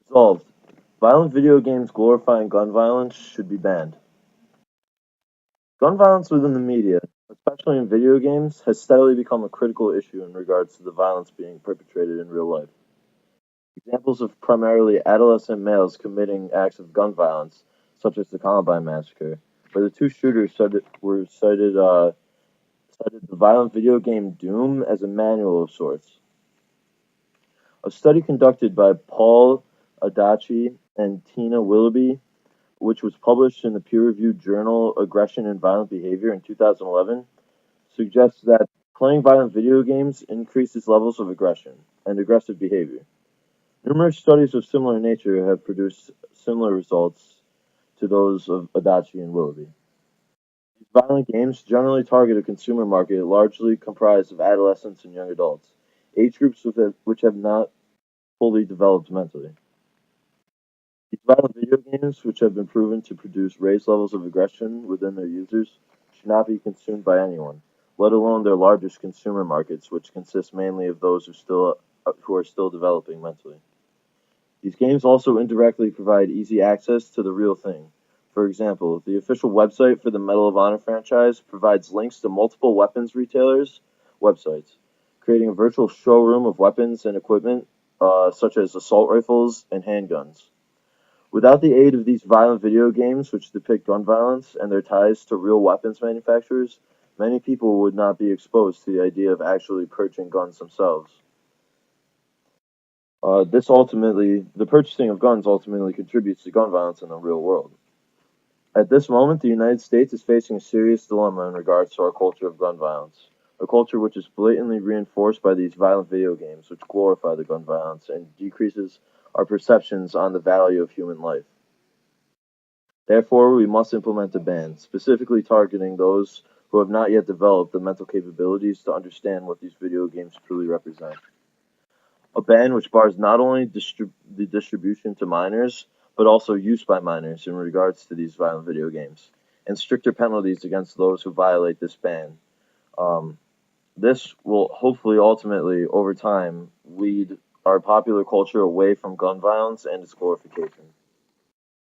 Resolved. Violent video games glorifying gun violence should be banned. Gun violence within the media, especially in video games, has steadily become a critical issue in regards to the violence being perpetrated in real life. Examples of primarily adolescent males committing acts of gun violence, such as the Columbine massacre, where the two shooters cited the violent video game Doom as a manual of sorts. A study conducted by Paul Adachi and Tina Willoughby, which was published in the peer-reviewed journal Aggression and Violent Behavior in 2011, suggests that playing violent video games increases levels of aggression and aggressive behavior. Numerous studies of similar nature have produced similar results to those of Adachi and Willoughby. These violent games generally target a consumer market largely comprised of adolescents and young adults, age groups which have not fully developed mentally. These violent video games, which have been proven to produce raised levels of aggression within their users, should not be consumed by anyone, let alone their largest consumer markets, which consist mainly of those who are still developing mentally. These games also indirectly provide easy access to the real thing. For example, the official website for the Medal of Honor franchise provides links to multiple weapons retailers' websites, creating a virtual showroom of weapons and equipment such as assault rifles and handguns. Without the aid of these violent video games, which depict gun violence and their ties to real weapons manufacturers, many people would not be exposed to the idea of actually purchasing guns themselves. The purchasing of guns ultimately contributes to gun violence in the real world. At this moment, the United States is facing a serious dilemma in regards to our culture of gun violence, a culture which is blatantly reinforced by these violent video games which glorify the gun violence and decreases our perceptions on the value of human life. Therefore, we must implement a ban, specifically targeting those who have not yet developed the mental capabilities to understand what these video games truly represent. A ban which bars not only the distribution to minors, but also use by minors in regards to these violent video games, and stricter penalties against those who violate this ban. Um, this will hopefully ultimately, over time, lead our popular culture away from gun violence and its glorification.